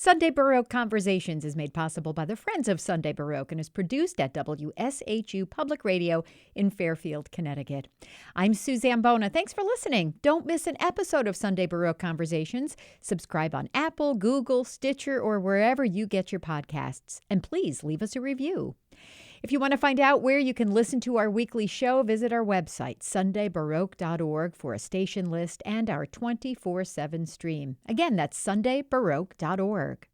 Sunday Baroque Conversations is made possible by the Friends of Sunday Baroque and is produced at WSHU Public Radio in Fairfield, Connecticut. I'm Suzanne Bona. Thanks for listening. Don't miss an episode of Sunday Baroque Conversations. Subscribe on Apple, Google, Stitcher, or wherever you get your podcasts. And please leave us a review. If you want to find out where you can listen to our weekly show, visit our website, sundaybaroque.org, for a station list and our 24/7 stream. Again, that's sundaybaroque.org.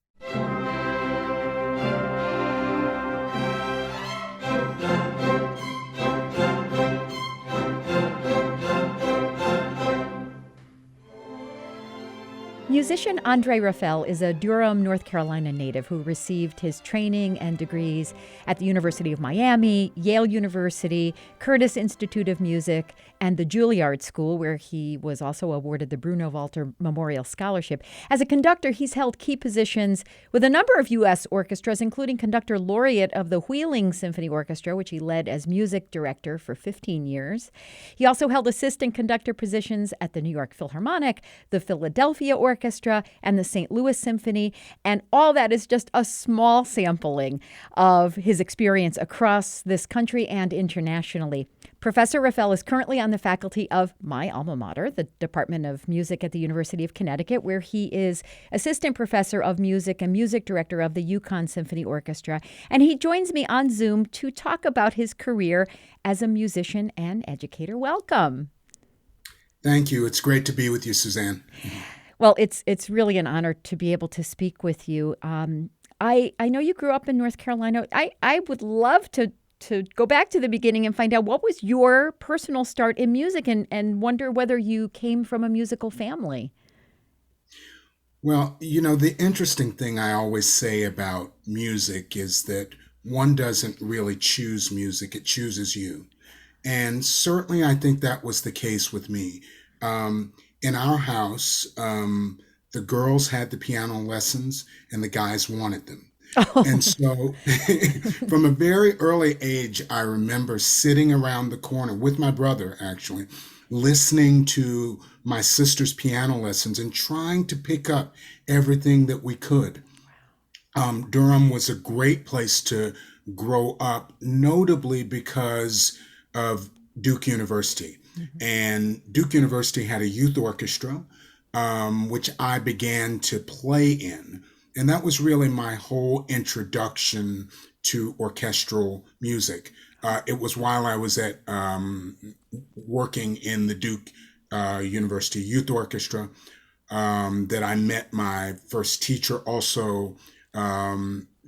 Musician André Raphel is a Durham, North Carolina native who received his training and degrees at the University of Miami, Yale University, Curtis Institute of Music, and the Juilliard School, where he was also awarded the Bruno Walter Memorial Scholarship. As a conductor, he's held key positions with a number of U.S. orchestras, including conductor laureate of the Wheeling Symphony Orchestra, which he led as music director for 15 years. He also held assistant conductor positions at the New York Philharmonic, the Philadelphia Orchestra, and the St. Louis Symphony. And all that is just a small sampling of his experience across this country and internationally. Professor Raphel is currently on the faculty of my alma mater, the Department of Music at the University of Connecticut, where he is assistant professor of music and music director of the Yukon Symphony Orchestra. And he joins me on Zoom to talk about his career as a musician and educator. Welcome. Thank you. It's great to be with you, Suzanne. Well, it's really an honor to be able to speak with you. I know you grew up in North Carolina. I would love to go back to the beginning and find out what was your personal start in music and wonder whether you came from a musical family. Well, the interesting thing I always say about music is that one doesn't really choose music, it chooses you. And certainly I think that was the case with me. In our house, the girls had the piano lessons and the guys wanted them. Oh. And so from a very early age, I remember sitting around the corner with my brother, actually, listening to my sister's piano lessons and trying to pick up everything that we could. Durham was a great place to grow up, notably because of Duke University. Mm-hmm. And Duke University had a youth orchestra, which I began to play in. And that was really my whole introduction to orchestral music. It was while I was at working in the Duke University Youth Orchestra that I met my first teacher, also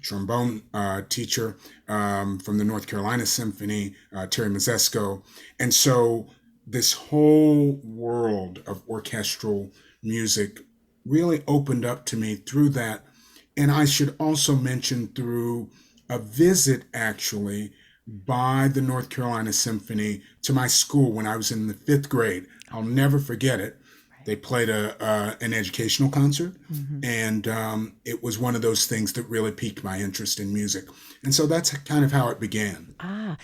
trombone teacher from the North Carolina Symphony, Terry Mazesco. And so this whole world of orchestral music really opened up to me through that. And I should also mention through a visit, actually, by the North Carolina Symphony to my school when I was in the 5th grade. I'll never forget it. They played an educational concert, mm-hmm. and it was one of those things that really piqued my interest in music. And so that's kind of how it began.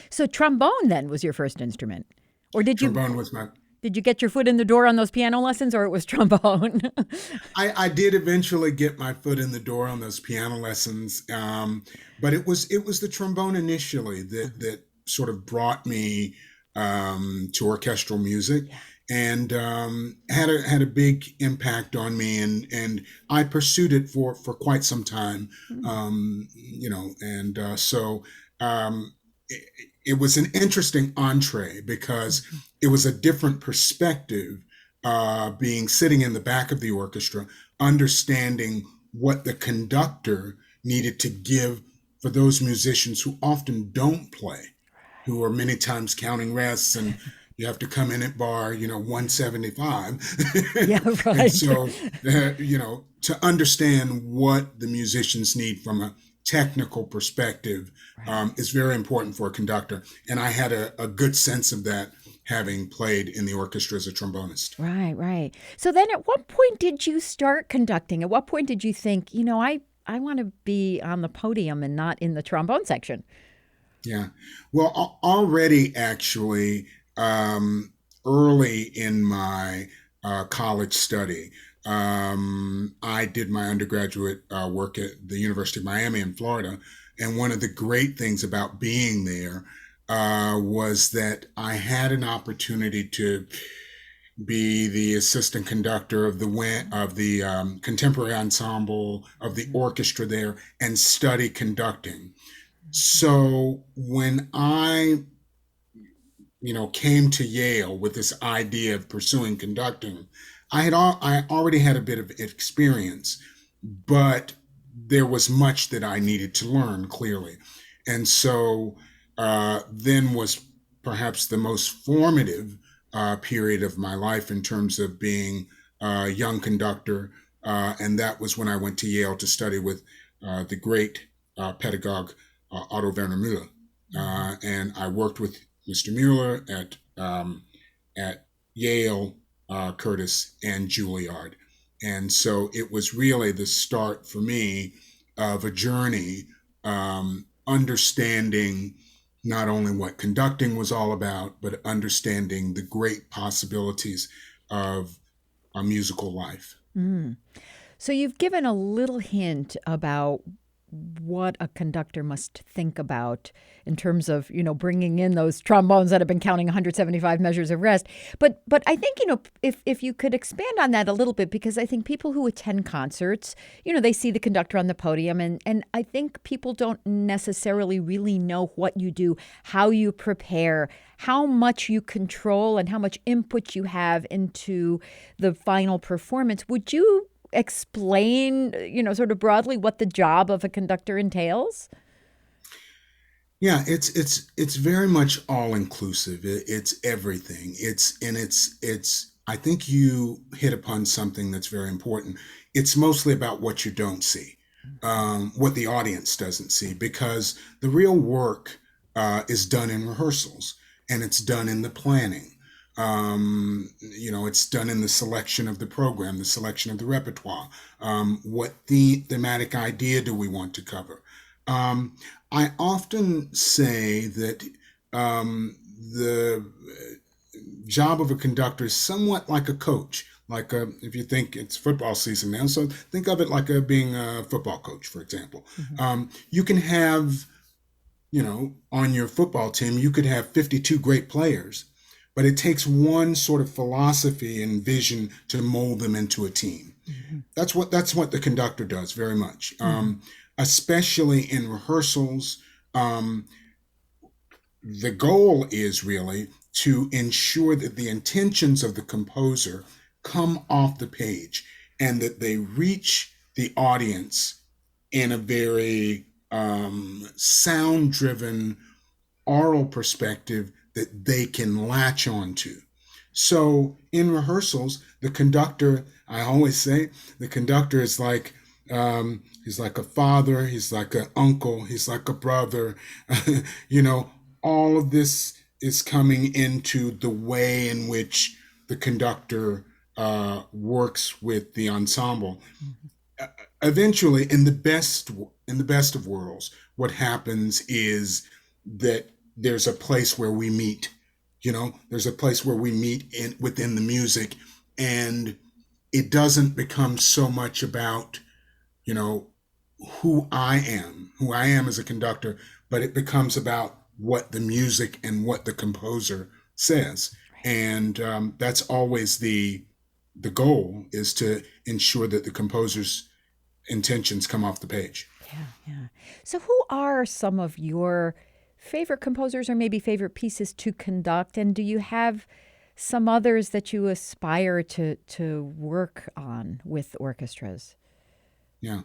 So trombone then was your first instrument? Or did you... Trombone was my... Did you get your foot in the door on those piano lessons, or it was trombone? I did eventually get my foot in the door on those piano lessons, but it was the trombone initially that sort of brought me to orchestral music, and had a big impact on me, and I pursued it for quite some time, so. It was an interesting entree because it was a different perspective, sitting in the back of the orchestra, understanding what the conductor needed to give for those musicians who often don't play, who are many times counting rests, and you have to come in at bar, 175. Yeah, right. And so, to understand what the musicians need from a technical perspective is very important for a conductor. And I had a good sense of that having played in the orchestra as a trombonist. Right. So then at what point did you start conducting? At what point did you think, I want to be on the podium and not in the trombone section? Yeah. Well, already actually early in my college study, I did my undergraduate work at the University of Miami in Florida. And one of the great things about being there was that I had an opportunity to be the assistant conductor of the contemporary ensemble of the orchestra there and study conducting. So when I came to Yale with this idea of pursuing conducting, I already had a bit of experience, but there was much that I needed to learn clearly, and so then was perhaps the most formative period of my life in terms of being a young conductor, and that was when I went to Yale to study with the great pedagogue Otto Werner Müller, and I worked with Mr. Mueller at Yale, Curtis, and Juilliard. And so it was really the start for me of a journey, understanding not only what conducting was all about, but understanding the great possibilities of a musical life. Mm. So you've given a little hint about what a conductor must think about in terms of, bringing in those trombones that have been counting 175 measures of rest. But I think, if you could expand on that a little bit, because I think people who attend concerts, they see the conductor on the podium, and I think people don't necessarily really know what you do, how you prepare, how much you control, and how much input you have into the final performance. Would you explain, sort of broadly what the job of a conductor entails? Yeah, it's very much all inclusive. It's everything. It's. I think you hit upon something that's very important. It's mostly about what you don't see, what the audience doesn't see, because the real work is done in rehearsals, and it's done in the planning. It's done in the selection of the program, the selection of the repertoire. What thematic idea do we want to cover? Um, I often say that the job of a conductor is somewhat like a coach. If you think it's football season now, so think of it like being a football coach, for example. Mm-hmm. You can have, on your football team, you could have 52 great players, but it takes one sort of philosophy and vision to mold them into a team. Mm-hmm. That's what the conductor does very much, especially in rehearsals. The goal is really to ensure that the intentions of the composer come off the page and that they reach the audience in a very sound driven oral perspective that they can latch onto. So in rehearsals, I always say, the conductor is like, he's like a father, he's like an uncle, he's like a brother. you know, all of this is coming into the way in which the conductor works with the ensemble. Mm-hmm. Eventually, in the best of worlds, what happens is that there's a place where we meet. There's a place where we meet within the music, and it doesn't become so much about you know who I am as a conductor, but it becomes about what the music and what the composer says, Right. and that's always the goal, is to ensure that the composer's intentions come off the page. Yeah, yeah. So, who are some of your favorite composers or maybe favorite pieces to conduct? And do you have some others that you aspire to work on with orchestras? Yeah.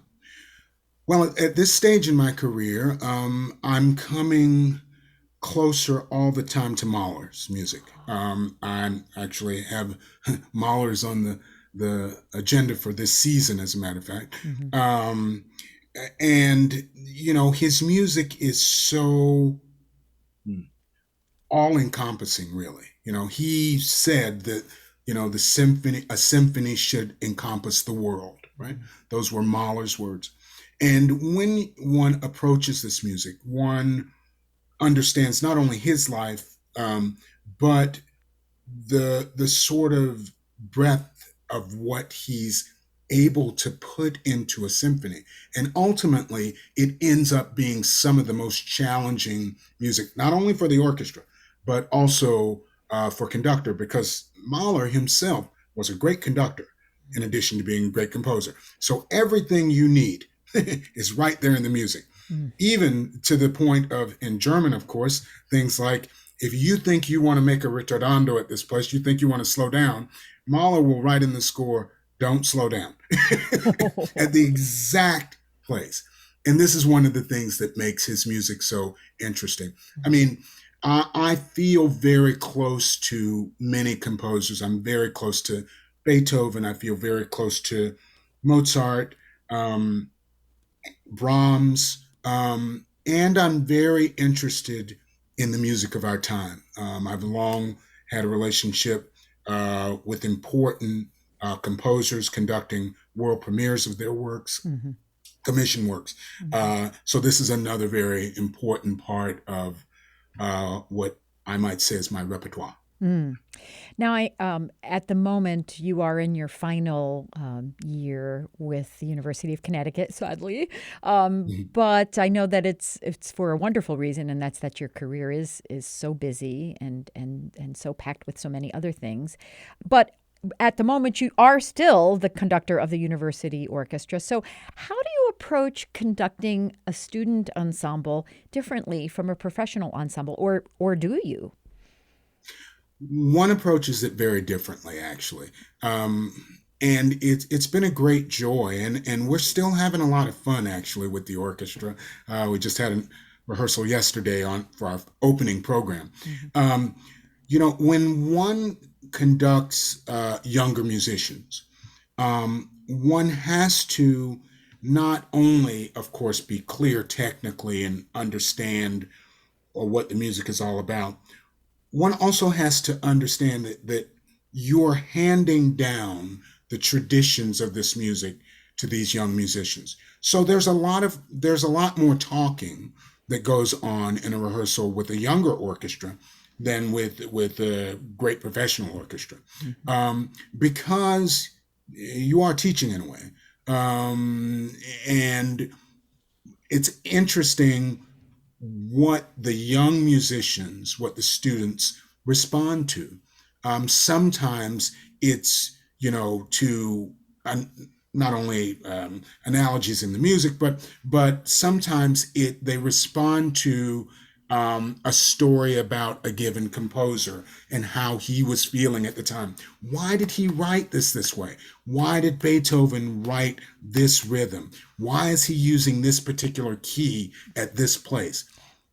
Well, at this stage in my career, I'm coming closer all the time to Mahler's music. I actually have Mahler's on the agenda for this season, as a matter of fact. Hmm. Um, and his music is so all encompassing, really. He said that a symphony should encompass the world, right? Hmm. Those were Mahler's words. And when one approaches this music, one understands not only his life, but the sort of breadth of what he's able to put into a symphony. And ultimately, it ends up being some of the most challenging music, not only for the orchestra, but also for conductor, because Mahler himself was a great conductor in addition to being a great composer. So everything you need is right there in the music, Mm. even to the point of, in German, of course, things like, if you think you want to make a ritardando at this place, you think you want to slow down, Mahler will write in the score, don't slow down at the exact place. And this is one of the things that makes his music so interesting. I mean, I feel very close to many composers. I'm very close to Beethoven. I feel very close to Mozart, um, Brahms, and I'm very interested in the music of our time. I've long had a relationship with important composers conducting world premieres of their works, Mhm. commission works. Mhm. So this is another very important part of what I might say is my repertoire. Mm. Now, at the moment, you are in your final year with the University of Connecticut, sadly. Mhm. But I know that it's for a wonderful reason, and that's that your career is so busy and so packed with so many other things. But at the moment, you are still the conductor of the university orchestra. So, how do you approach conducting a student ensemble differently from a professional ensemble, or do you? One approaches it very differently, actually. Um, and it's been a great joy, and we're still having a lot of fun actually with the orchestra. We just had a rehearsal yesterday on for our opening program. Mhm. Um, when one conducts younger musicians, one has to not only, of course, be clear technically and understand or what the music is all about, one also has to understand that you're handing down the traditions of this music to these young musicians. So there's a lot more talking that goes on in a rehearsal with a younger orchestra than with a great professional orchestra, Mhm. because you are teaching in a way, and it's interesting what the young musicians, what the students respond to. Sometimes it's, to not only analogies in the music, but sometimes they respond to a story about a given composer and how he was feeling at the time. Why did he write this way? Why did Beethoven write this rhythm? Why is he using this particular key at this place?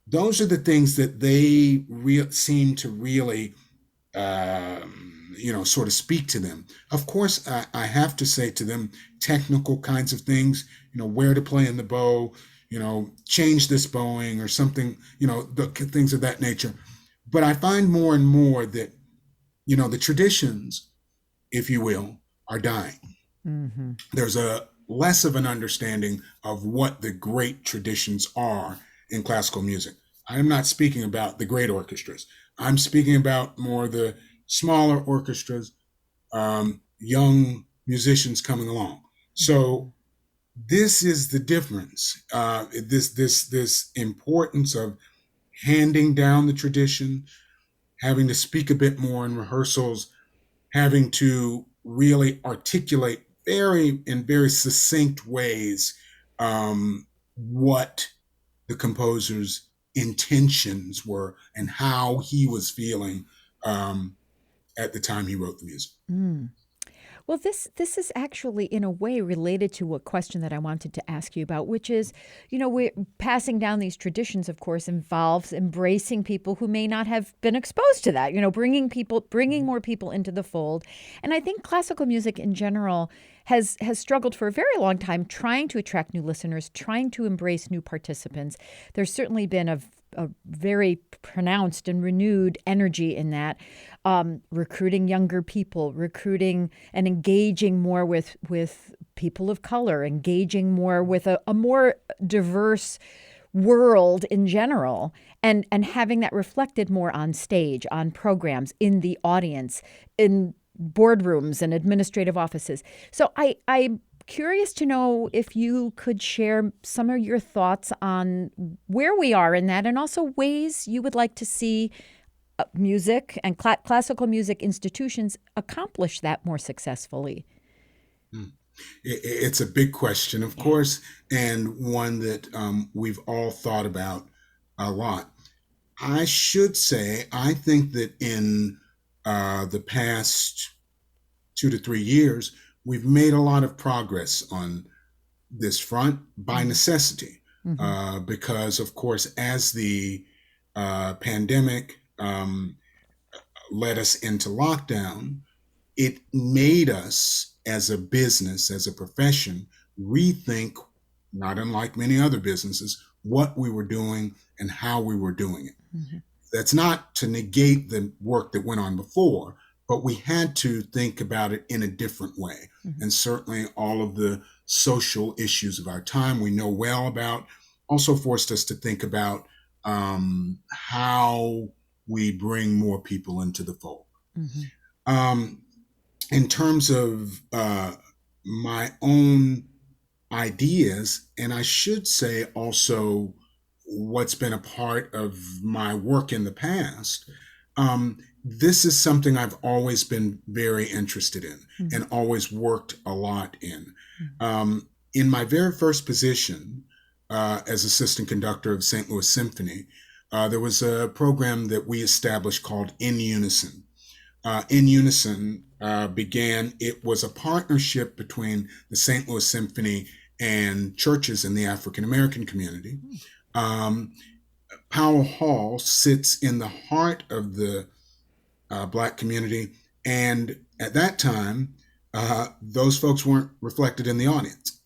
Those are the things that they seem to really, sort of speak to them. Of course, I have to say to them technical kinds of things, where to play in the bow, change this bowing or something, the things of that nature. But I find more and more that, the traditions, if you will, are dying. Mhm. There's a less of an understanding of what the great traditions are in classical music. I'm not speaking about the great orchestras. I'm speaking about more the smaller orchestras, young musicians coming along. So Mhm. this is the difference. This importance of handing down the tradition, having to speak a bit more in rehearsals, having to really articulate in very succinct ways what the composer's intentions were and how he was feeling um, at the time he wrote the music. Mm. Well, this is actually in a way related to a question that I wanted to ask you about, which is, we passing down these traditions, of course, involves embracing people who may not have been exposed to that. Bringing more people into the fold, and I think classical music in general has struggled for a very long time trying to attract new listeners, trying to embrace new participants. There's certainly been a very pronounced and renewed energy in that, recruiting younger people, recruiting and engaging more with people of color, engaging more with a more diverse world in general, and having that reflected more on stage, on programs, in the audience, in boardrooms and administrative offices. So I'm curious to know if you could share some of your thoughts on where we are in that, and also ways you would like to see music and classical music institutions accomplish that more successfully. It's a big question, of course, and one that we've all thought about a lot. I should say, I think that in the past 2 to 3 years, we've made a lot of progress on this front by necessity, because, of course, as the pandemic led us into lockdown, it made us as a business, as a profession, rethink, not unlike many other businesses, what we were doing and how we were doing it. That's not to negate the work that went on before, but we had to think about it in a different way. And certainly all of the social issues of our time we know well about also forced us to think about how we bring more people into the fold. In terms of my own ideas, and I should say also what's been a part of my work in the past, this is something I've always been very interested in and always worked a lot in. In my very first position as assistant conductor of St. Louis Symphony, there was a program that we established called In Unison. In Unison it was a partnership between the St. Louis Symphony and churches in the African American community. Powell Hall sits in the heart of the Black community, and at that time, those folks weren't reflected in the audience.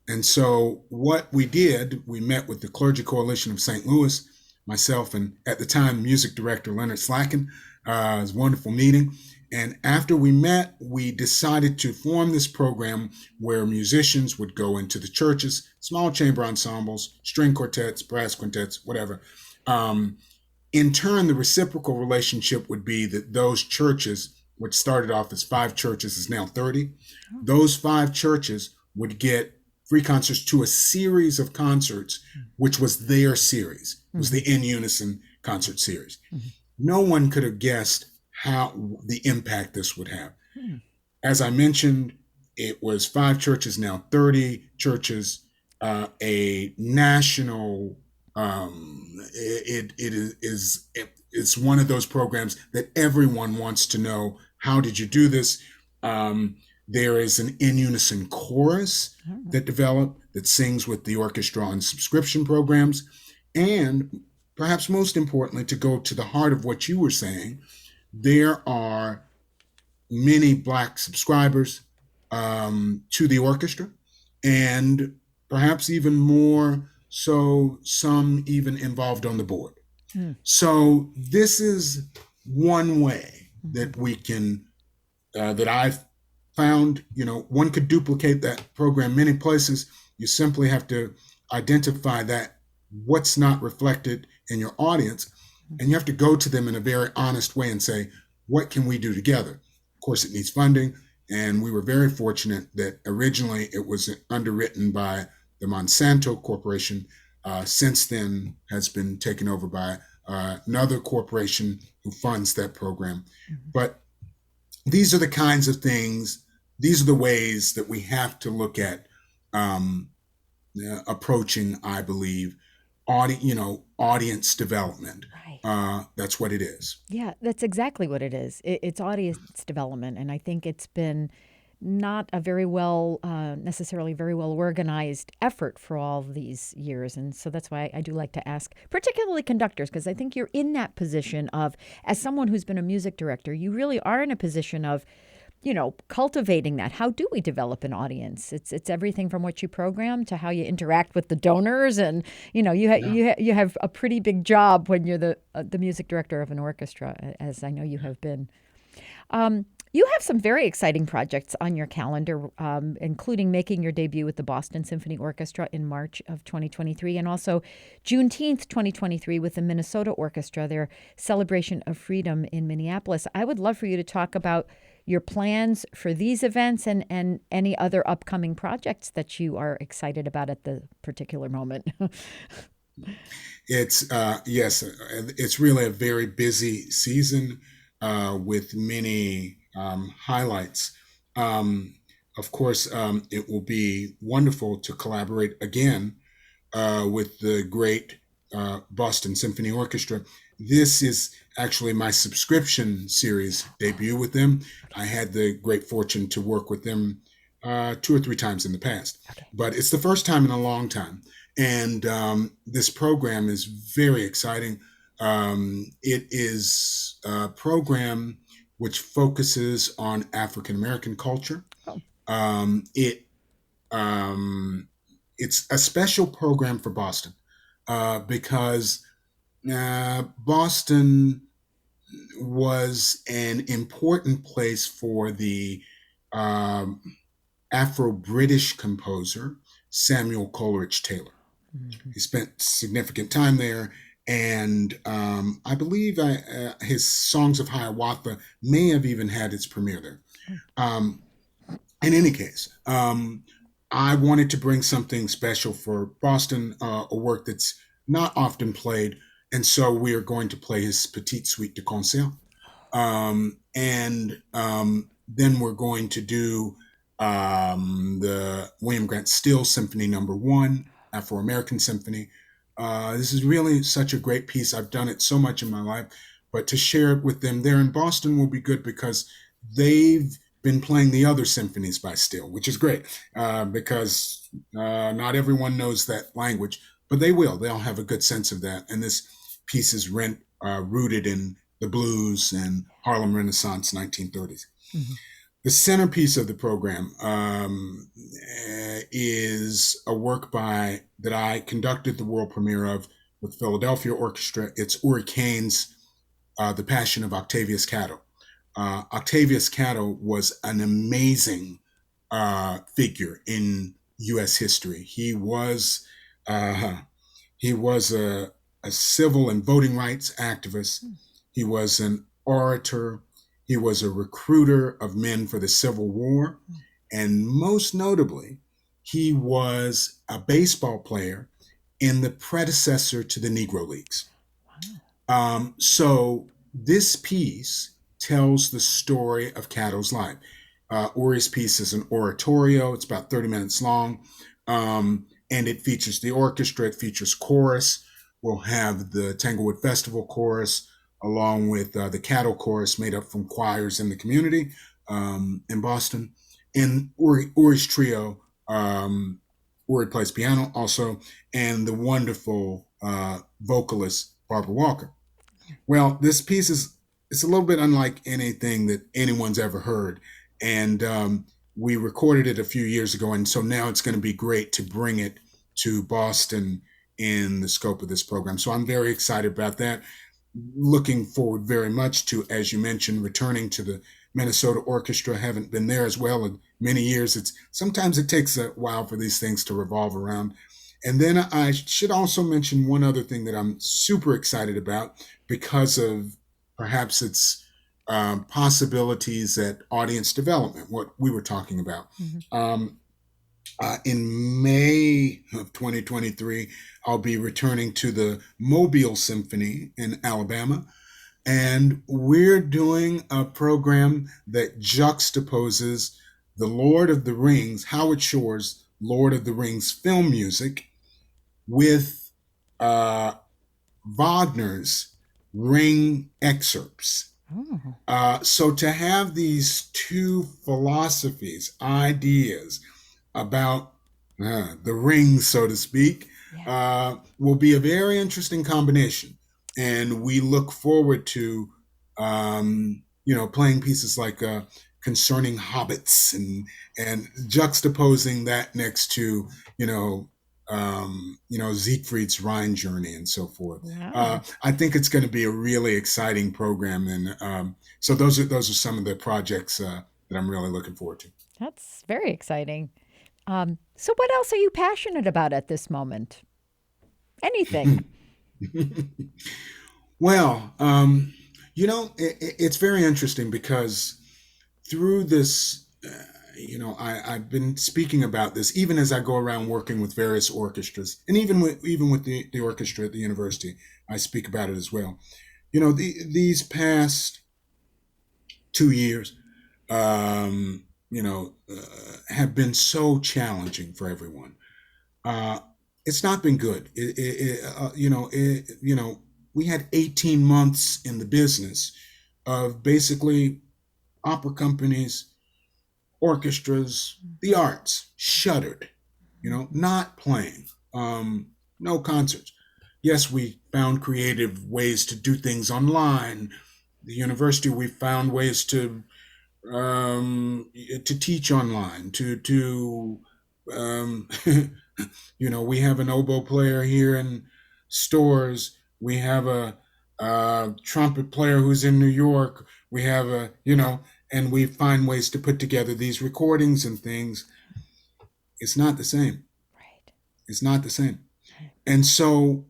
And so what we did, we met with the Clergy Coalition of St. Louis, myself and at the time music director Leonard Slacken. It was a wonderful meeting. And after we met, we decided to form this program where musicians would go into the churches, small chamber ensembles, string quartets, brass quintets, whatever. In turn, the reciprocal relationship would be that those churches, which started off as 5 churches, is now 30. Those 5 churches would get free concerts to a series of concerts, which was their series. It was the In Unison concert series. No one could have guessed how the impact this would have. As I mentioned, it was 5 churches, now 30 churches, a national, it's one of those programs that everyone wants to know, how did you do this? There is an In Unison chorus that developed that sings with the orchestra on subscription programs. And perhaps most importantly, to go to the heart of what you were saying, there are many Black subscribers to the orchestra, and perhaps even more so, some even involved on the board. So this is one way that we can, that I've found, one could duplicate that program many places. You simply have to identify that what's not reflected in your audience, and you have to go to them in a very honest way and say, what can we do together? Of course, it needs funding, and we were very fortunate that originally it was underwritten by the Monsanto Corporation. Since then has been taken over by another corporation who funds that program. But these are the kinds of things, these are the ways that we have to look at approaching, I believe, audience development. That's what it is. Yeah, that's exactly what it is. It's audience development. And I think it's been not a necessarily very well organized effort for all these years. And so that's why I do like to ask, particularly conductors, because I think you're in that position of, as someone who's been a music director, you really are in a position of, cultivating that. How do we develop an audience? It's everything from what you program to how you interact with the donors, and you have a pretty big job when you're the music director of an orchestra, as I know you have been. You have some very exciting projects on your calendar, including making your debut with the Boston Symphony Orchestra in March of 2023, and also Juneteenth 2023 with the Minnesota Orchestra, their celebration of freedom in Minneapolis. I would love for you to talk about your plans for these events and any other upcoming projects that you are excited about at the particular moment. It's yes, it's really a very busy season with many highlights. Um, of course, it will be wonderful to collaborate again with the great Boston Symphony Orchestra. This is actually my subscription series debut with them. I had the great fortune to work with them two or three times in the past, Okay. but it's the first time in a long time. And this program is very exciting. It is a program which focuses on African American culture. Oh. It um, it's a special program for Boston because Boston was an important place for the um, Afro-British composer Samuel Coleridge Taylor. Mm-hmm. He spent significant time there, and I believe his Songs of Hiawatha may have even had its premiere there. Um, in any case, I wanted to bring something special for Boston, a work that's not often played, and so we are going to play his Petite Suite de Concert. And then we're going to do the William Grant Still Symphony Number One, Afro American Symphony. This is really such a great piece. I've done it so much in my life, but to share it with them there in Boston will be good because they've been playing the other symphonies by Still, which is great because not everyone knows that language, but they will. They'll have a good sense of that. And this piece is rooted in the blues and Harlem Renaissance 1930s. Mm-hmm. The centerpiece of the program is a work that I conducted the world premiere of with Philadelphia Orchestra. It's Uri Cain's The Passion of Octavius Catto. Octavius Catto was an amazing figure in U.S. history. He was a civil and voting rights activist. He was an orator. He was a recruiter of men for the Civil War. And most notably, he was a baseball player in the predecessor to the Negro Leagues. So this piece tells the story of Catto's life. Uri's piece is an oratorio. It's about 30 minutes long. And it features the orchestra. It features chorus. We'll have the Tanglewood Festival chorus along with the Catto chorus made up from choirs in the community in Boston. And Uri's trio, Uri plays piano also, and the wonderful vocalist Barbara Walker. Well, this piece it's a little bit unlike anything that anyone's ever heard. And we recorded it a few years ago. And so now it's going to be great to bring it to Boston in the scope of this program. So I'm very excited about that. Looking forward very much to, as you mentioned, returning to the Minnesota Orchestra. Haven't been there as well in many years. Sometimes it takes a while for these things to revolve around. And then I should also mention one other thing that I'm super excited about because of perhaps its possibilities at audience development, what we were talking about. Mm-hmm. In May of 2023, I'll be returning to the Mobile Symphony in Alabama, and we're doing a program that juxtaposes the Lord of the Rings, Howard Shore's Lord of the Rings film music, with Wagner's Ring excerpts. So to have these two philosophies, ideas about the ring, so to speak, will be a very interesting combination. And we look forward to, playing pieces like Concerning Hobbits and juxtaposing that next to, Siegfried's Rhine Journey and so forth. Wow. I think it's going to be a really exciting program. And so those are some of the projects that I'm really looking forward to. That's very exciting. So what else are you passionate about at this moment? Anything? Well, it's very interesting because through this, I've been speaking about this even as I go around working with various orchestras, and even with the orchestra at the university, I speak about it as well. These past 2 years, have been so challenging for everyone. Uh, it's not been good. We had 18 months in the business of basically opera companies, orchestras, the arts shuttered, not playing, no concerts. Yes, we found creative ways to do things online. The university, we found ways to teach online, um, we have an oboe player here in Stores. We have a trumpet player who's in New York. We have and we find ways to put together these recordings and things. It's not the same. Right. It's not the same. And so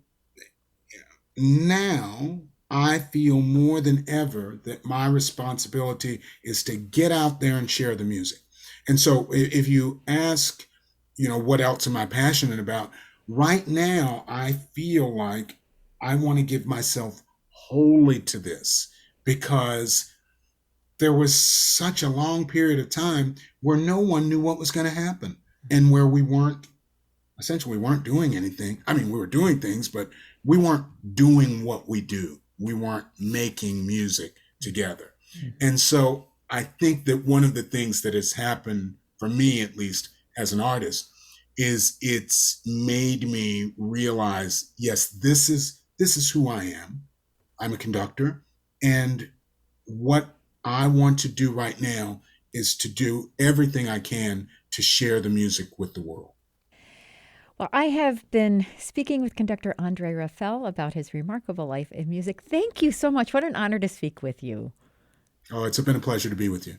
now I feel more than ever that my responsibility is to get out there and share the music. And so if you ask, what else am I passionate about? Right now, I feel like I want to give myself wholly to this because there was such a long period of time where no one knew what was going to happen and where we weren't essentially we weren't doing anything. I mean, we were doing things, but we weren't doing what we do. We weren't making music together. And so I think that one of the things that has happened for me, at least as an artist, is it's made me realize, yes, this is who I am. I'm a conductor, and what I want to do right now is to do everything I can to share the music with the world. Well, I have been speaking with conductor André Raphel about his remarkable life in music. Thank you so much. What an honor to speak with you. Oh, it's been a pleasure to be with you.